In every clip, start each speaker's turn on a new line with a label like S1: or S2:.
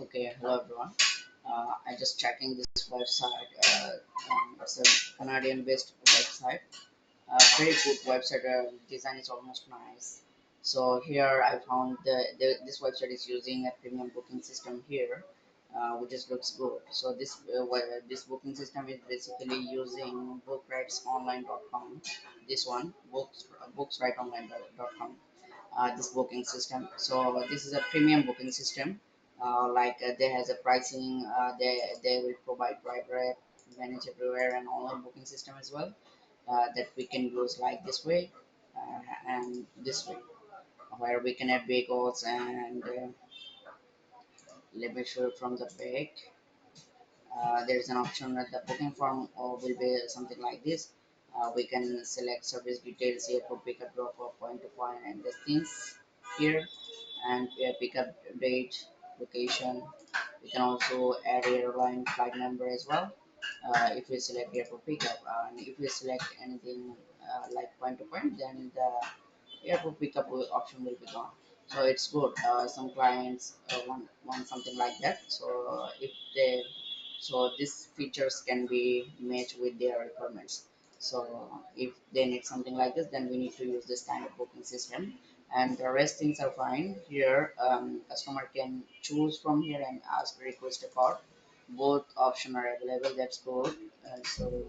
S1: Okay, hello everyone. I just checking this website. It's a Canadian-based website. Very good website. Design is almost nice. So here I found this website is using a premium booking system here, which just looks good. So this booking system is basically using bookritesonline.com. This one bookswriteonline.com. This booking system. So this is a premium booking system. They has a pricing. They will provide driver, manage everywhere, and online booking system as well. That we can use like this way and this way, where we can add vehicles and let me show you from the back. There is an option that the booking form will be something like this. We can select service details here for pickup, drop off, point to point, and the things here, and pickup date, location. We can also add airline flight number as well. If we select here for pickup, and if we select anything like point to point, then the airport pickup option will be gone. So it's good. Some clients want something like that. So if they so these features can be matched with their requirements. So if they need something like this, then we need to use this kind of booking system. And the rest things are fine. Here, customer can choose from here and ask request a card. Both options are available. That's good. So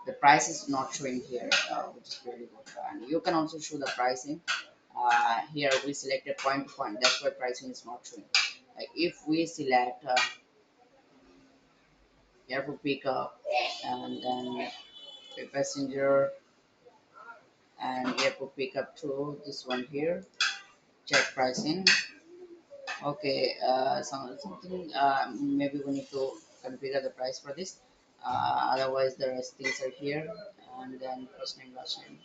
S1: the price is not showing here, which is really good. And you can also show the pricing. Here we selected point to point. That's why pricing is not showing. If we select airport pickup and then a passenger and airport pickup to this one here, check pricing. Okay, something maybe we need to configure the price for this. Otherwise, the rest things are here, and then first name, last name,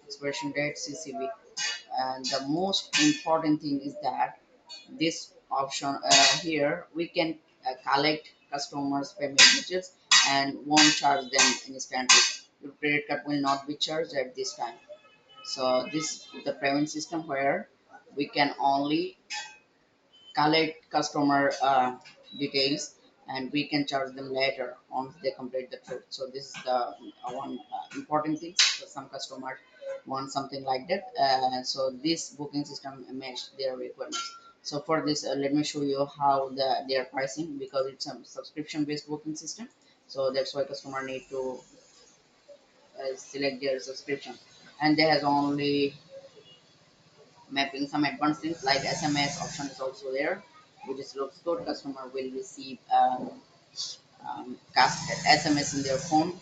S1: expiration date, CCV. And the most important thing is that this option here we can collect customers payment details and won't charge them instantly. Your credit card will not be charged at this time. So this is the payment system where we can only collect customer details and we can charge them later once they complete the trip. So this is the one important thing. So some customers want something like that. So this booking system match their requirements. So for this, let me show you how their pricing, because it's a subscription based booking system. So that's why customer need to select their subscription, and they has only mapping some advanced things like SMS option is also there, which is looks good. Customer will receive SMS in their phone.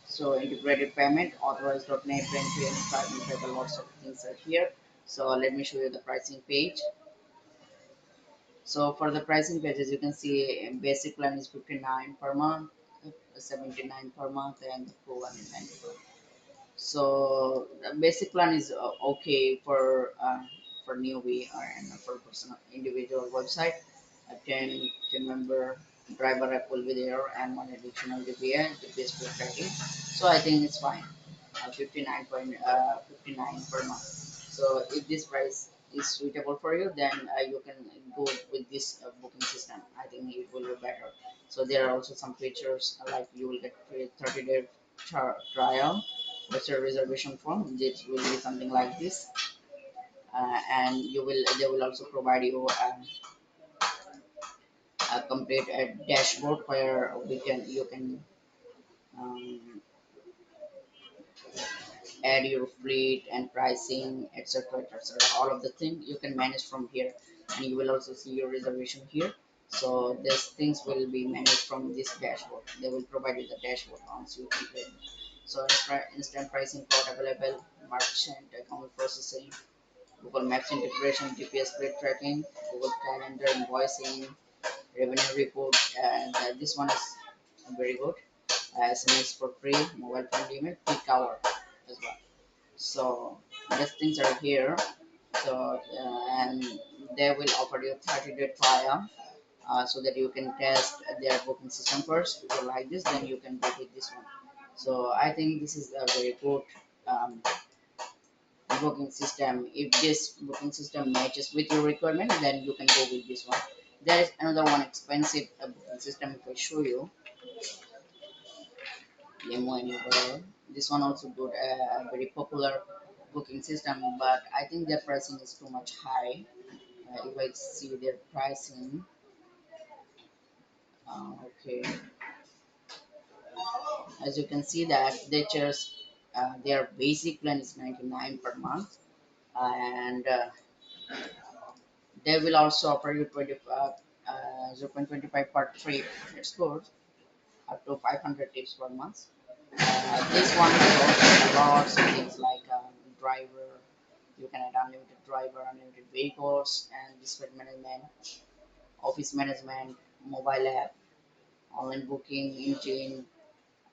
S1: So integrated payment, authorized.net, rent and travel, lots of things are here. So let me show you the pricing page. So for the pricing page, as you can see, basic plan is 59 per month, 79 per month, and the pro one is 94. So the basic plan is okay for newbie or and for personal individual website. A 10 member driver app will be there and one additional DPA, the base for tracking. So I think it's fine. 59 per month. So if this price is suitable for you, then you can go with this booking system. I think it will be better. So there are also some features like you will get free 30-day trial. That's a reservation form. This will be something like this, and they will also provide you a complete dashboard where you can um, add your fleet and pricing, etc., etc. All of the thing you can manage from here, and you will also see your reservation here. So these things will be managed from this dashboard. They will provide you the dashboard once you complete it. So instant pricing, plot available, merchant account processing, Google Maps integration, GPS fleet tracking, Google Calendar invoicing, revenue report, and this one is very good. SMS for free, mobile phone limit, peak hour as well. So these things are here. So and they will offer you 30-day trial, so that you can test their booking system first. If you like this, then you can go with this one. So I think this is a very good um, booking system. If this booking system matches with your requirement, then you can go with this one. There is another one expensive booking system. If I show you, Limo. This one also good, very popular booking system, but I think their pricing is too much high. If I see their pricing, okay, as you can see that they just their basic plan is 99 per month, and they will also offer you 0.25 per trip. That's good, up to 500 tips per month. This one has lots of things like driver. You can add unlimited driver, unlimited vehicles, and dispatch management, office management, mobile app, online booking engine,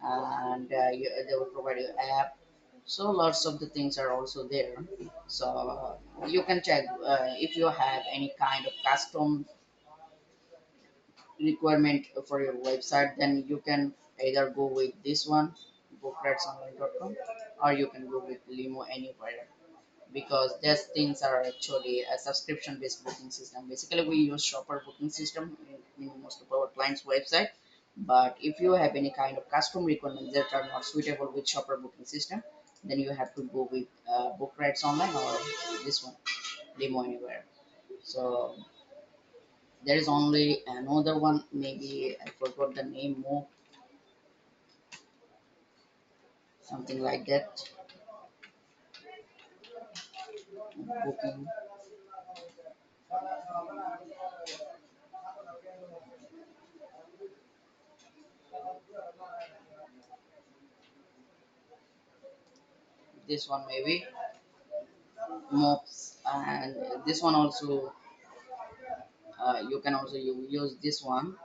S1: and they will provide you app. So lots of the things are also there. So you can check if you have any kind of custom requirement for your website, then you can either go with this one, bookratesonline.com, or you can go with Limo Anywhere, because these things are actually a subscription based booking system. Basically, we use shopper booking system in most of our clients' website. But if you have any kind of custom requirements that are not suitable with shopper booking system, then you have to go with book rights online or this one, Limo Anywhere. So there is only another one, maybe I forgot the name, more something like that, booking. This one maybe mops, and this one also you can also use this one.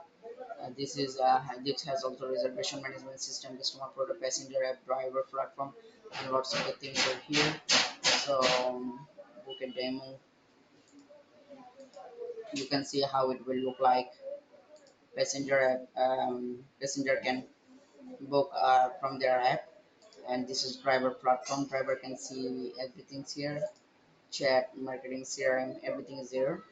S1: This is this has also reservation management system, customer product, passenger app, driver platform, and lots of the things are here. So book a demo. You can see how it will look like. Passenger app, passenger can book from their app, and this is driver platform. Driver can see everything's here. Chat, marketing, CRM, everything is there.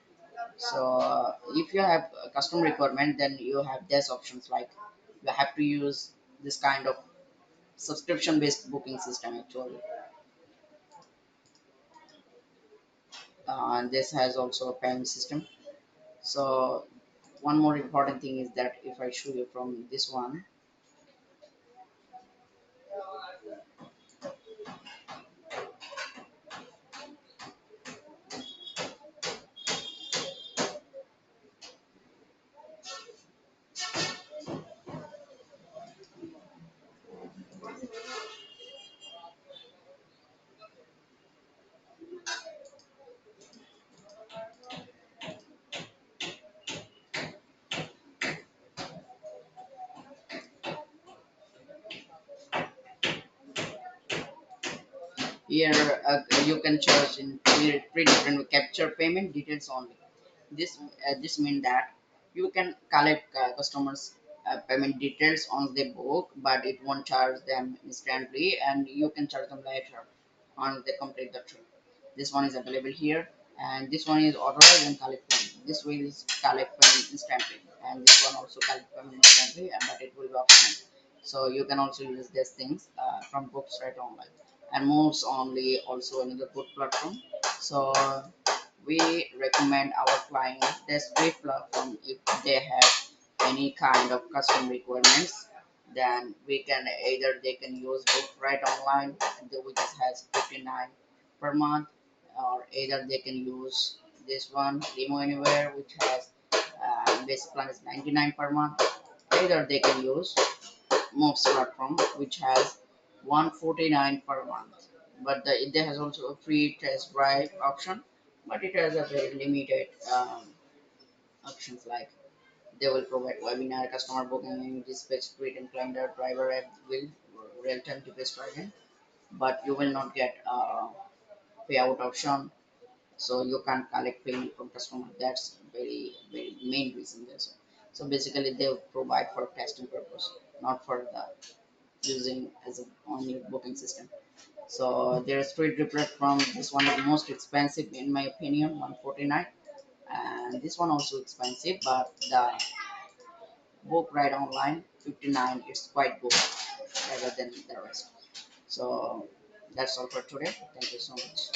S1: So if you have a custom requirement, then you have these options like you have to use this kind of subscription based booking system actually. And this has also a payment system. So one more important thing is that if I show you from this one, here you can charge in three different capture payment details only. This means that you can collect customers payment details on the book, but it won't charge them instantly, and you can charge them later on they complete the trip. This one is available here, and this one is authorized and collect payment. This will is collect payment instantly, and this one also collect payment instantly, and but it will be optional. So you can also use these things from books right online, and moves only also another good platform. So we recommend our client this free platform if they have any kind of custom requirements. Then we can either they can use book right online, which has 59 per month, or either they can use this one Limo Anywhere, which has basic plan is 99 per month. Either they can use Moves platform, which has 149 per month. But it has also a free test drive option, but it has a very limited options like they will provide webinar, customer booking, dispatch, create and calendar, driver app will real-time device tracking, but you will not get payout option, so you can't collect payment from customer. That's very main reason there. So basically they provide for testing purpose, not for the using as a only booking system. So there's free report from this one is the most expensive in my opinion, 149, and this one also expensive, but the book right online 59 is quite good rather than the rest. So that's all for today. Thank you so much.